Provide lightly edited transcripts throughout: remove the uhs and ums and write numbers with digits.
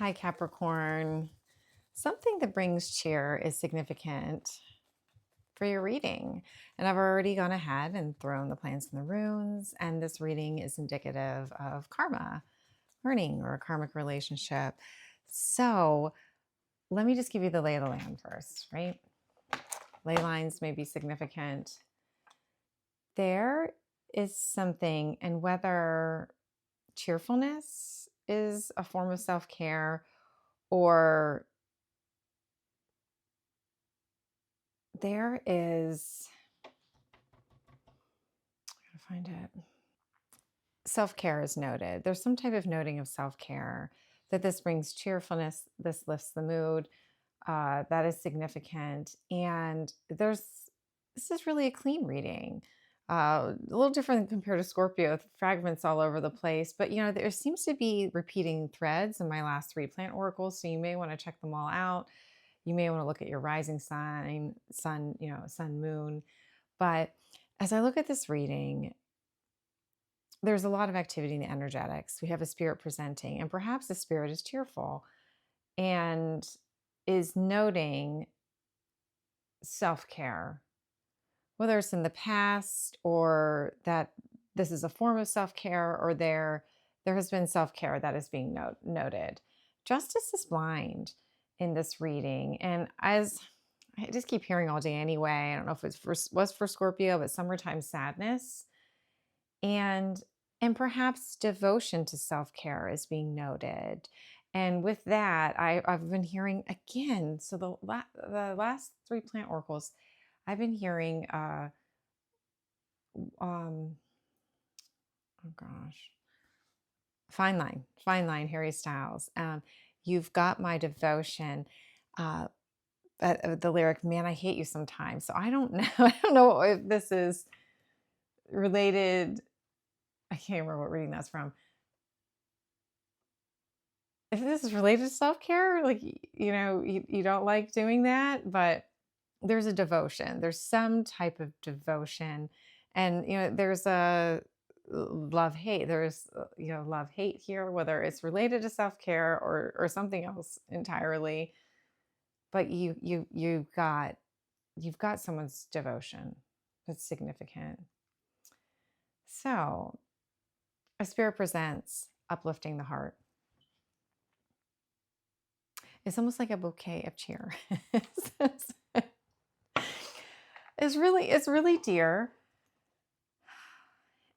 Hi, Capricorn. Something that brings cheer is significant for your reading. And I've already gone ahead and thrown the plants and the runes. And this reading is indicative of karma, learning, or a karmic relationship. So let me just give you the lay of the land first, right? Ley lines may be significant. There is something, and whether cheerfulness is a form of self-care or there is, I gotta find it. Self-care is noted. There's some type of noting of self-care that this brings cheerfulness, this lifts the mood. That is significant. And this is really a clean reading. A little different compared to Scorpio, with fragments all over the place. But, there seems to be repeating threads in my last 3 plant oracles. So you may want to check them all out. You may want to look at your rising sign, sun, moon. But as I look at this reading, there's a lot of activity in the energetics. We have a spirit presenting, and perhaps the spirit is cheerful and is noting self-care, whether it's in the past or that this is a form of self-care, or there has been self-care that is being noted. Justice is blind in this reading. And as I just keep hearing all day anyway, I don't know if it was for Scorpio, but summertime sadness and perhaps devotion to self-care is being noted. And with that, I've been hearing again, so the last 3 plant oracles, I've been hearing, oh gosh, fine line, Harry Styles. You've got my devotion. The lyric, man, I hate you sometimes. So I don't know. I don't know if this is related. I can't remember what reading that's from. If this is related to self-care, like, you don't like doing that, but there's a devotion. There's some type of devotion. And, there's a love-hate. There's, love-hate here, whether it's related to self-care or something else entirely. But you've got someone's devotion that's significant. So a spirit presents uplifting the heart. It's almost like a bouquet of cheer. It's really dear.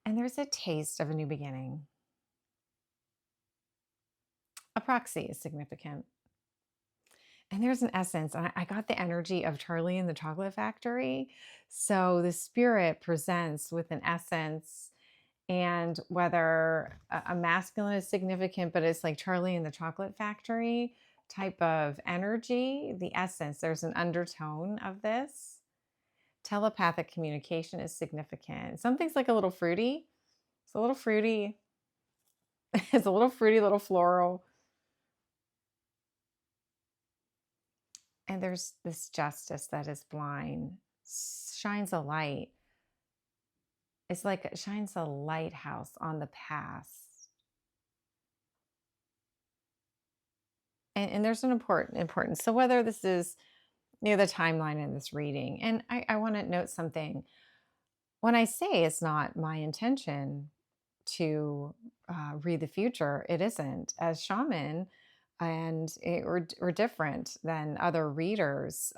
And there's a taste of a new beginning. A proxy is significant. And there's an essence. I got the energy of Charlie and the Chocolate Factory. So the spirit presents with an essence, and whether a masculine is significant, but it's like Charlie and the Chocolate Factory type of energy, the essence, there's an undertone of this. Telepathic communication is significant. Something's like a little fruity. It's a little fruity. It's a little fruity, little floral. And there's this justice that is blind, shines a light. It's like it shines a lighthouse on the past. And there's an importance. So whether this is the timeline in this reading, and I want to note something. When I say it's not my intention to read the future, it isn't. As shaman, we're different than other readers.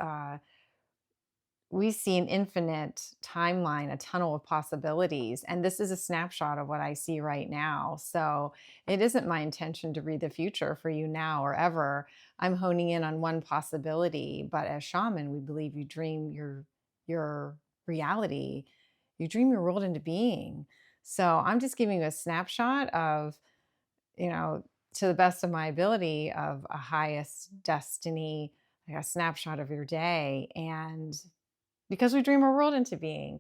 We see an infinite timeline, a tunnel of possibilities. And this is a snapshot of what I see right now. So it isn't my intention to read the future for you now or ever. I'm honing in on one possibility. But as shaman, we believe you dream your reality. You dream your world into being. So I'm just giving you a snapshot of, to the best of my ability, of a highest destiny, like a snapshot of your day. And because we dream our world into being,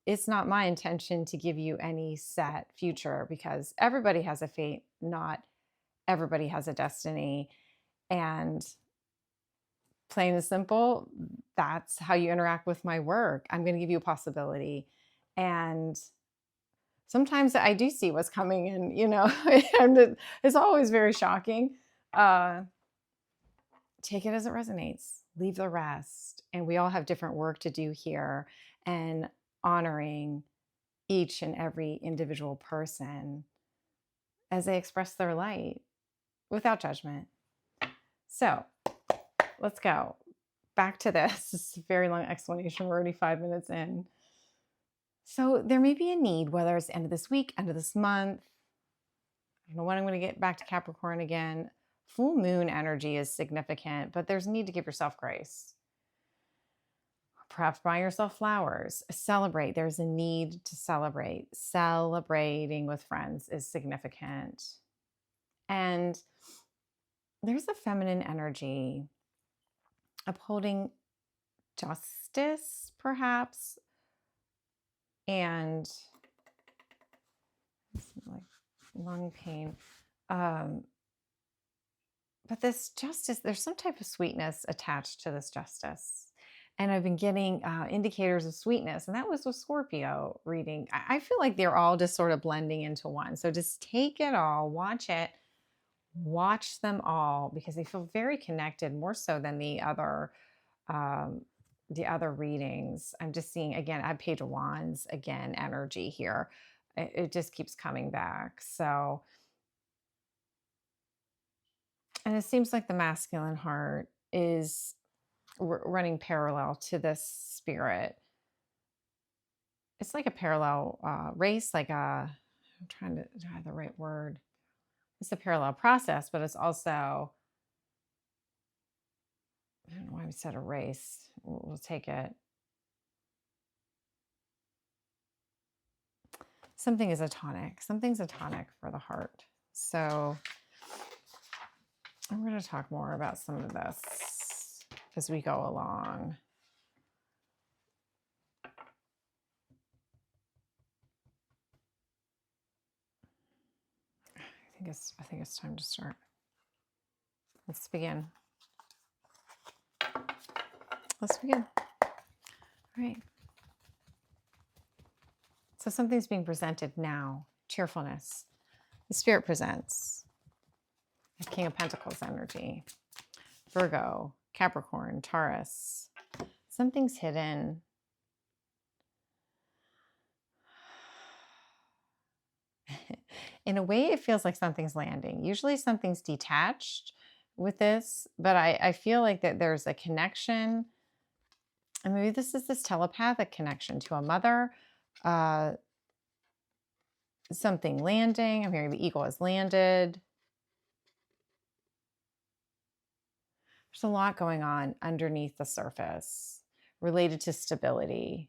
it's not my intention to give you any set future, because everybody has a fate, not everybody has a destiny. And plain and simple, that's how you interact with my work. I'm going to give you a possibility. And sometimes I do see what's coming, and, and it's always very shocking. take it as it resonates, leave the rest. And we all have different work to do here, and honoring each and every individual person as they express their light without judgment. So let's go back to this. This is a very long explanation. We're already 5 minutes in. So there may be a need, whether it's end of this week, end of this month. I don't know when I'm going to get back to Capricorn again. Full moon energy is significant, but there's a need to give yourself grace. Perhaps buy yourself flowers. Celebrate. There's a need to celebrate. Celebrating with friends is significant. And there's a feminine energy upholding justice, perhaps, and like lung pain. But this justice, there's some type of sweetness attached to this justice. And I've been getting indicators of sweetness. And that was with Scorpio reading. I feel like they're all just sort of blending into one. So just take it all, watch it, watch them all, because they feel very connected, more so than the other readings. I'm just seeing, again, I have Page of Wands, again, energy here. It just keeps coming back. So, and it seems like the masculine heart is running parallel to this spirit. It's like a parallel race, like I'm trying to have the right word. It's a parallel process, but it's also, I don't know why we said a race. We'll take it. Something is a tonic. Something's a tonic for the heart. So I'm going to talk more about some of this as we go along. I think it's time to start. Let's begin. Let's begin. All right. So something's being presented now. Cheerfulness. The Spirit presents the King of Pentacles energy. Virgo, Capricorn, Taurus. Something's hidden. In a way, it feels like something's landing. Usually something's detached with this, but I feel like that there's a connection. And maybe this is this telepathic connection to a mother. Something landing. I'm hearing the eagle has landed. There's a lot going on underneath the surface related to stability.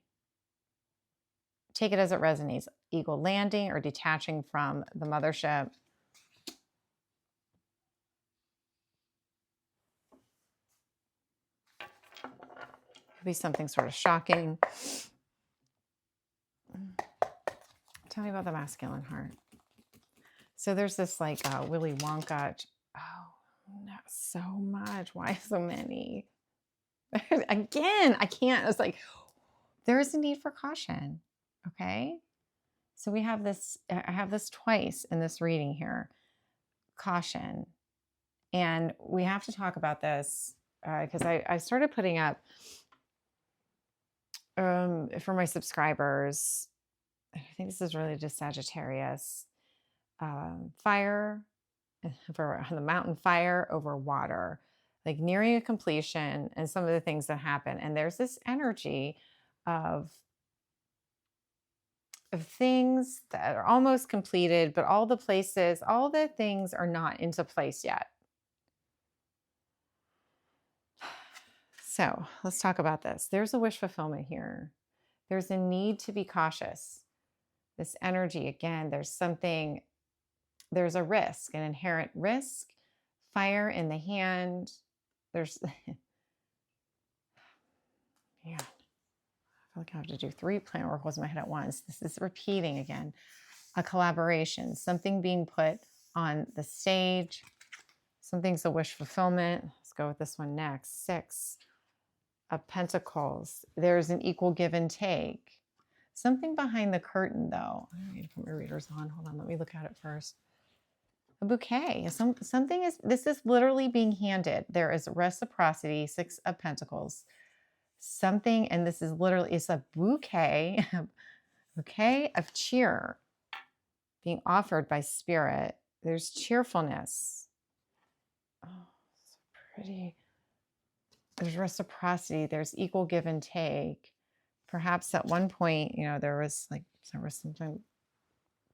Take it as it resonates. Eagle landing or detaching from the mothership. Could be something sort of shocking. Tell me about the masculine heart. So there's this like Willy Wonka. Oh, no, so much. Why so many? Again, I can't. It's like, there is a need for caution. Okay. So we have this, I have this twice in this reading here. Caution. And we have to talk about this because I started putting up for my subscribers. I think this is really just Sagittarius. Fire for the mountain, fire over water, like nearing a completion, and some of the things that happen. And there's this energy of things that are almost completed, but all the things are not into place yet. So let's talk about this. There's a wish fulfillment here. There's a need to be cautious. This energy, again, there's a risk, an inherent risk, fire in the hand. There's, yeah. I feel like I have to do 3 plant oracles in my head at once. This is repeating again. A collaboration, something being put on the stage. Something's a wish fulfillment. Let's go with this one next. 6 of Pentacles. There's an equal give and take. Something behind the curtain, though. I don't need to put my readers on. Hold on, let me look at it first. a bouquet. Something is, this is literally being handed. There is reciprocity, 6 of Pentacles. Something, and this is literally, it's a bouquet, a bouquet of cheer being offered by Spirit. There's cheerfulness. Oh, so pretty. There's reciprocity. There's equal give and take. Perhaps at one point, you know, there was something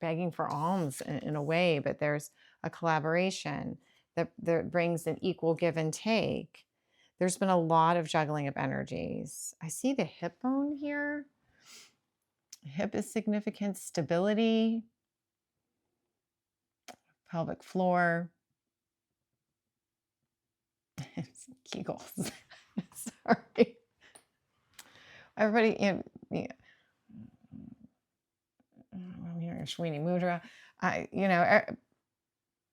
begging for alms in a way, but there's a collaboration that brings an equal give and take. There's been a lot of juggling of energies. I see the hip bone here. Hip is significant. Stability. Pelvic floor. It's Kegels. Sorry. Everybody, I'm hearing Shwini Mudra. You know,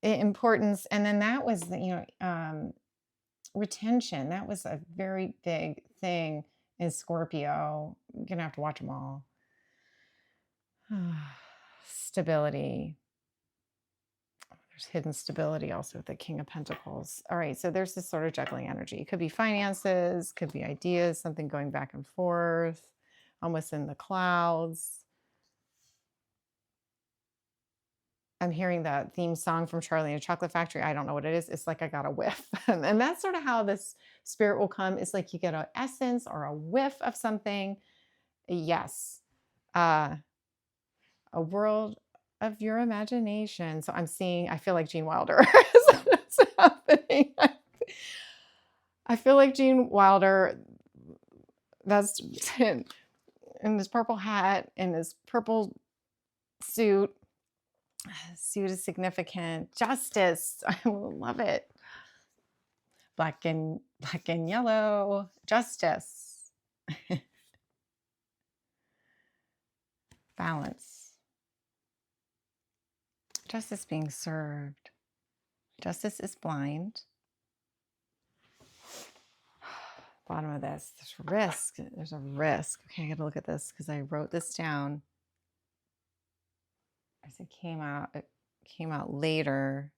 importance. And then that was the, you know, retention. That was a very big thing in Scorpio. You're going to have to watch them all. Stability. There's hidden stability also with the King of Pentacles. All right, so there's this sort of juggling energy. It could be finances, could be ideas, something going back and forth, almost in the clouds. I'm hearing that theme song from Charlie and the Chocolate Factory. I don't know what it is. It's like I got a whiff. And that's sort of how this spirit will come. It's like you get an essence or a whiff of something. Yes. A world of your imagination. So I'm seeing, I feel like Gene Wilder. That's happening. I feel like Gene Wilder, that's in his purple hat, in his purple suit. Suit is significant. Justice. I love it. Black and yellow. Justice. Balance. Justice being served. Justice is blind. Bottom of this. There's risk. There's a risk. Okay, I got to look at this because I wrote this down. As it came out later.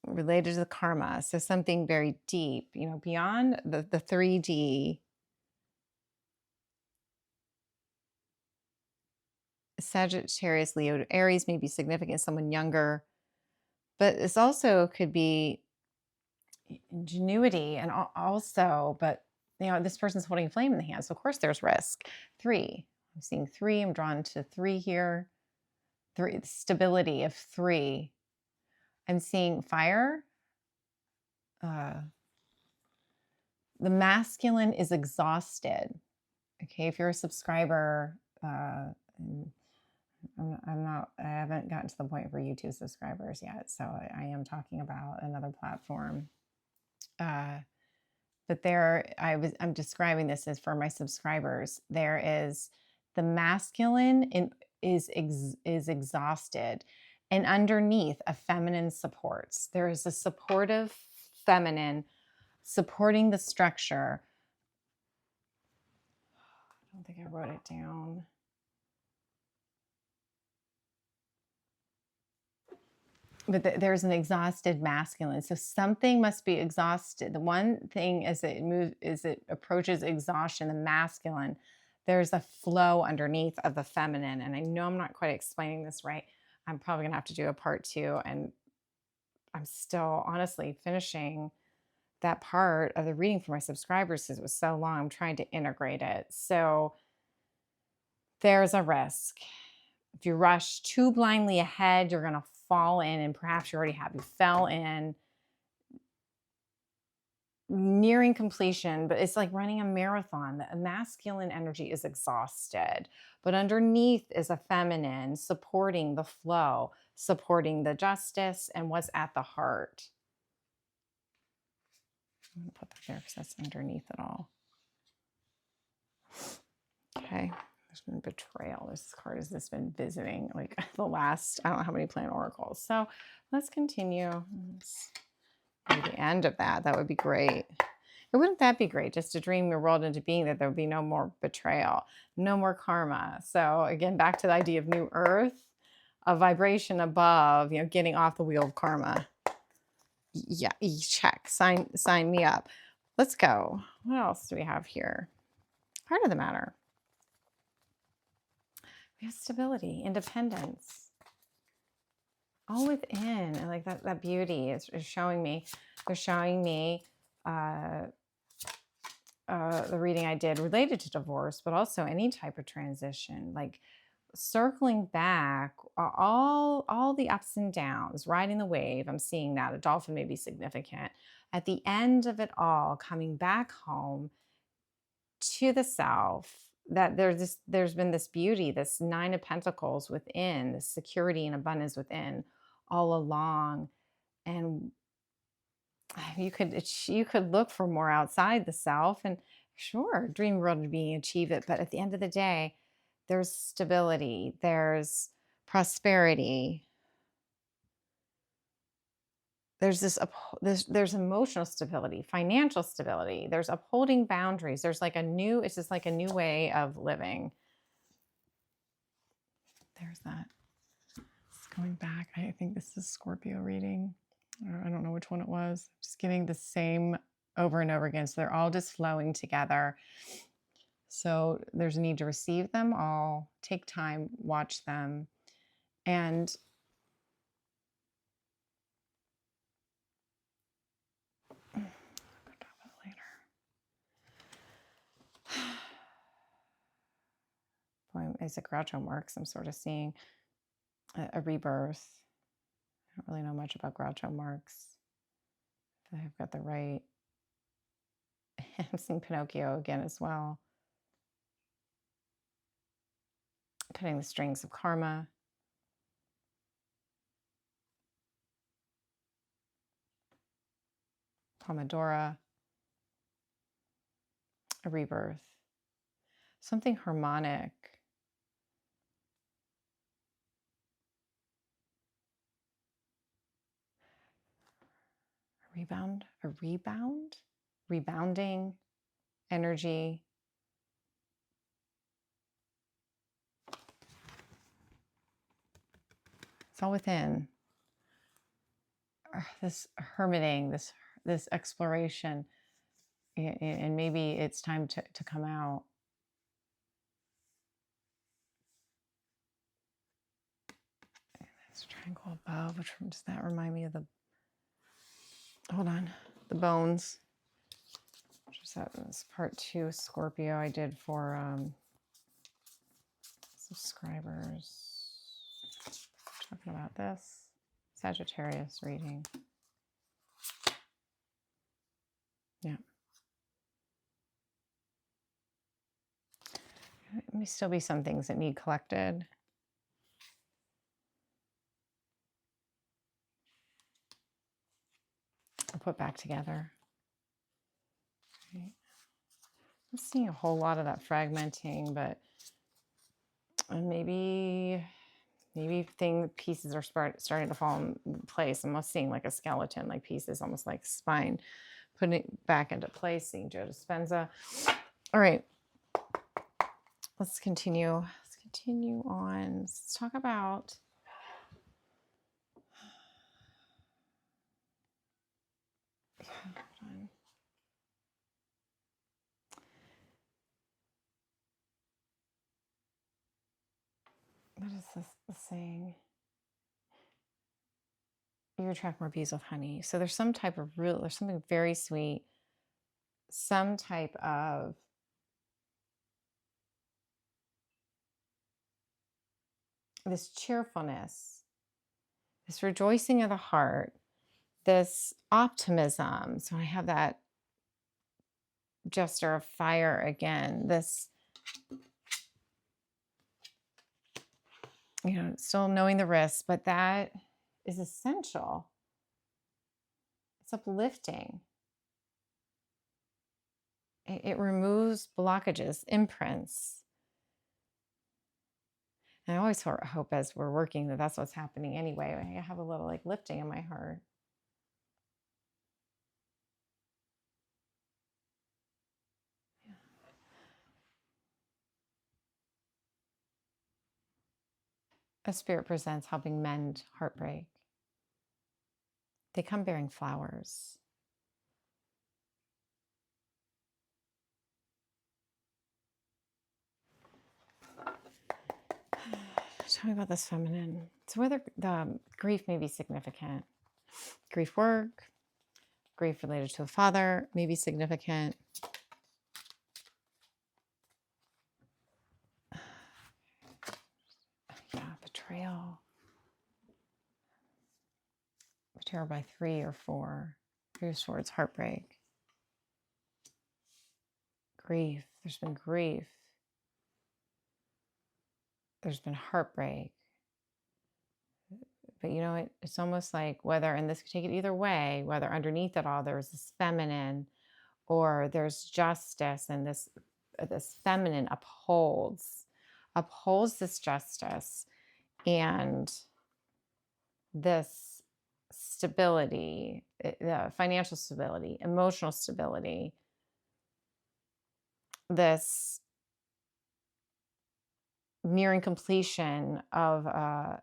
Related to the karma. So something very deep, you know, beyond the 3D. Sagittarius, Leo, Aries may be significant, someone younger. But this also could be ingenuity and also, but, you know, this person's holding a flame in the hand. So, of course, there's risk. 3. I'm seeing 3. I'm drawn to 3 here. 3, stability of 3. I'm seeing fire. The masculine is exhausted. Okay, if you're a subscriber, I haven't gotten to the point for YouTube subscribers yet, so I am talking about another platform. But I'm describing this as for my subscribers. There is the masculine is exhausted, and underneath a feminine supports. There is a supportive feminine supporting the structure. I don't think I wrote it down. But there's an exhausted masculine. So something must be exhausted. The one thing as it approaches exhaustion, the masculine, there's a flow underneath of the feminine. And I know I'm not quite explaining this right. I'm probably going to have to do a part 2. And I'm still honestly finishing that part of the reading for my subscribers because it was so long. I'm trying to integrate it. So there's a risk. If you rush too blindly ahead, you're going to fall in, and perhaps you already have. You fell in, nearing completion, but it's like running a marathon. The masculine energy is exhausted, but underneath is a feminine supporting the flow, supporting the justice and what's at the heart. I'm going to put that there because that's underneath it all. Okay. There's been betrayal. This card has just been visiting like the last, I don't know how many planet oracles. So let's continue. Let's do the end of that. That would be great. And wouldn't that be great? Just to dream your world into being, that there would be no more betrayal, no more karma. So again, back to the idea of new earth. a vibration above, you know, getting off the wheel of karma. Yeah, check. Sign me up. Let's go. What else do we have here? Heart of the matter. We have stability, independence. All within. And like that beauty is showing me. They're showing me the reading I did related to divorce, but also any type of transition, like circling back, all the ups and downs, riding the wave. I'm seeing that a dolphin may be significant. At the end of it all, coming back home to the self, that there's been this beauty, this Nine of Pentacles within, this security and abundance within all along. And you could look for more outside the self, and sure, dream world would be achieve it, but at the end of the day, there's stability, there's prosperity, there's there's emotional stability, financial stability, there's upholding boundaries, there's like it's just like a new way of living. There's that. It's going back. I think this is Scorpio reading. I don't know which one it was. Just getting the same over and over again. So they're all just flowing together. So there's a need to receive them all, take time, watch them, and I'll go talk about it later. Boy, as a Groucho Marx, I'm sort of seeing a rebirth. I don't really know much about Groucho Marx. I've got the right. I'm seeing Pinocchio again as well. Cutting the strings of karma. Pomodoro. A rebirth. Something harmonic. A rebound, rebounding energy. It's all within. This hermiting, this exploration, and maybe it's time to come out. This triangle above, which does that remind me of the? Hold on, the bones. That was part 2 Scorpio I did for subscribers. Talking about this Sagittarius reading. Yeah. There may still be some things that need collected. Or put back together. Right. I'm seeing a whole lot of that fragmenting, but maybe pieces are starting to fall in place. I'm almost seeing like a skeleton, like pieces, almost like spine, putting it back into place. Seeing Joe Dispenza. All right, let's continue. Let's continue on. Let's talk about what is this saying? You attract more bees with honey. So there's some type of there's something very sweet, some type of this cheerfulness, this rejoicing of the heart, this optimism. So I have that jester of fire again, this, still knowing the risks, but that is essential. It's uplifting. It removes blockages, imprints. And I always hope as we're working that that's what's happening anyway. I have a little like lifting in my heart. A spirit presents helping mend heartbreak. They come bearing flowers. Tell me about this feminine. So whether the grief may be significant. Grief work, grief related to a father may be significant. Yeah, betrayal. Betrayal by 3 or 4. 3 of Swords, heartbreak. Grief. There's been grief. There's been heartbreak. But you know, it's almost like whether, and this could take it either way, whether underneath it all there's this feminine or there's justice, and this feminine upholds this justice and this stability, financial stability, emotional stability, this nearing completion of I'm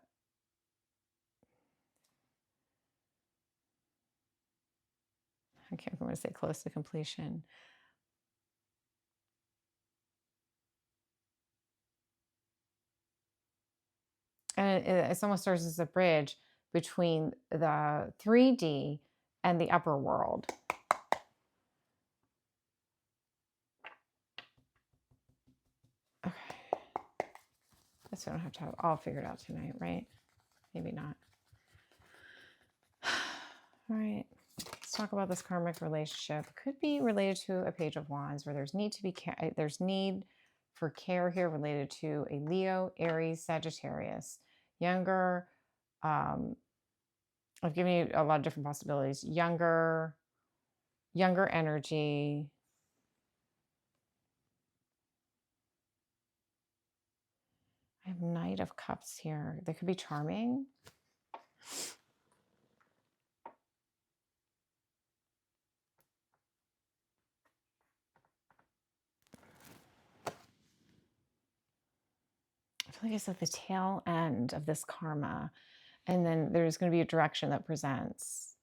going to say close to completion. And it almost serves as a bridge between the 3D and the upper world. Okay. Guess we don't have to have it all figured out tonight, right? Maybe not. All right. Let's talk about this karmic relationship. Could be related to a Page of Wands, where there's need for care here related to a Leo, Aries, Sagittarius, younger. I've given you a lot of different possibilities. Younger energy. I have Knight of Cups here. They could be charming. I feel like it's at the tail end of this karma. And then there's going to be a direction that presents.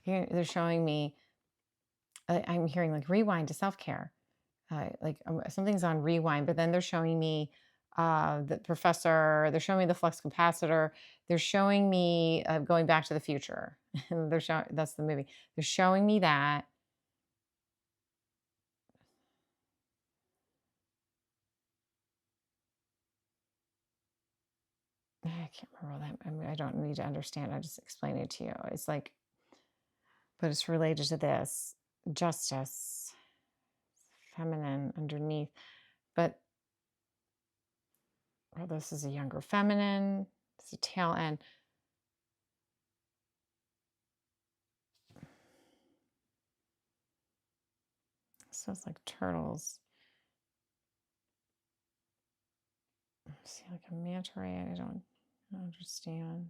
They're showing me, I'm hearing like rewind to self-care. Something's on rewind, but then they're showing me the professor, they're showing me the flux capacitor, they're showing me going back to the future. They're showing, that's the movie. They're showing me that. I can't remember that. I mean, I don't need to understand. I just explain it to you. It's like, but it's related to this justice, feminine underneath. But this is a younger feminine. It's a tail end. So it's like turtles. See, like a manta ray. I don't understand.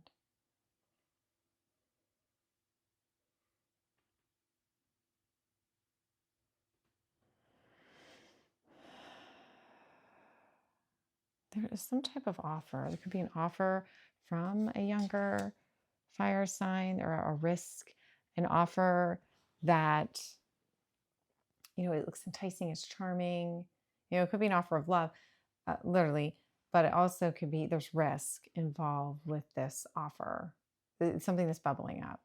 There is some type of offer. There could be an offer from a younger fire sign, or a risk, an offer that, you know, it looks enticing, it's charming. You know, it could be an offer of love, literally, but it also could be there's risk involved with this offer. It's something that's bubbling up.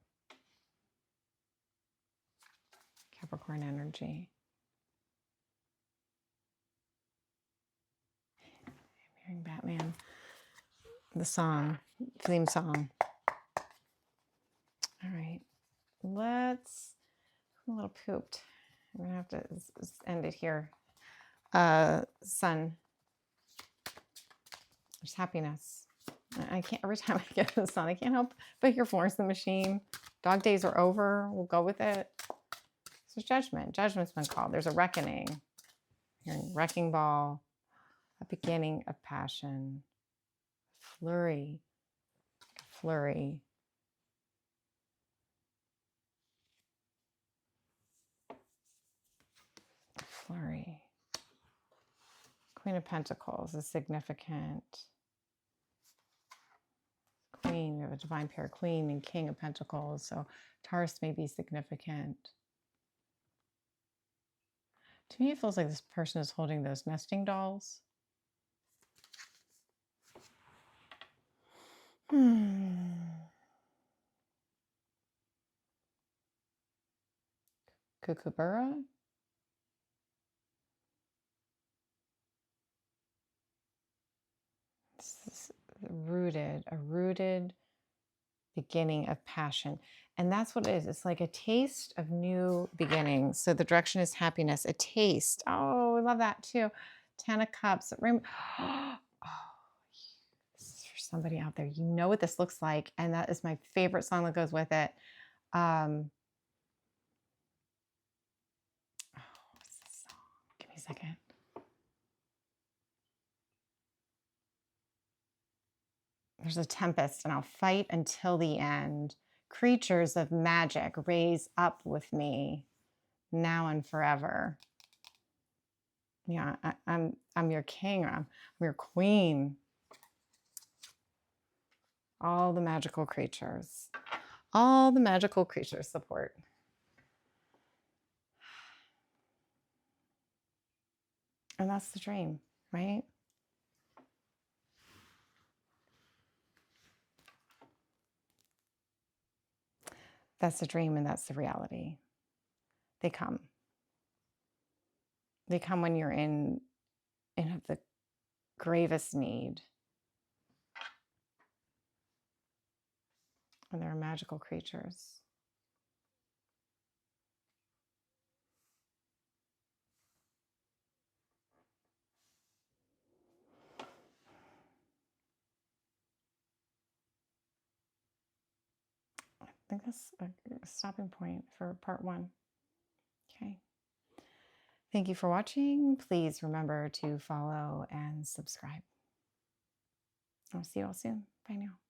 Capricorn energy. I'm hearing Batman. The song, theme song. All right, I'm a little pooped. I'm gonna have to end it here. Sun. There's happiness. I can't, every time I get the sun, I can't help but hear Florence the Machine. Dog days are over. We'll go with it. So judgment. Judgment's been called. There's a reckoning. Hearing wrecking ball. A beginning of passion. Flurry. Flurry. Flurry. Queen of Pentacles is significant. Queen, we have a divine pair, Queen and King of Pentacles. So Taurus may be significant. To me, it feels like this person is holding those nesting dolls. Kookaburra. This is a rooted beginning of passion. And that's what it is. It's like a taste of new beginnings. So the direction is happiness, a taste. Oh, we love that too. 10 of Cups. Oh, this is for somebody out there. You know what this looks like. And that is my favorite song that goes with it. Oh, what's this song? Give me a second. There's a tempest, and I'll fight until the end. Creatures of magic, raise up with me now and forever. Yeah, I'm your king, I'm your queen. All the magical creatures. All the magical creatures support. And that's the dream, right? That's the dream and that's the reality. They come. They come when you're in the gravest need. And they're magical creatures. I think that's a stopping point for part 1. Okay. Thank you for watching. Please remember to follow and subscribe. I'll see you all soon. Bye now.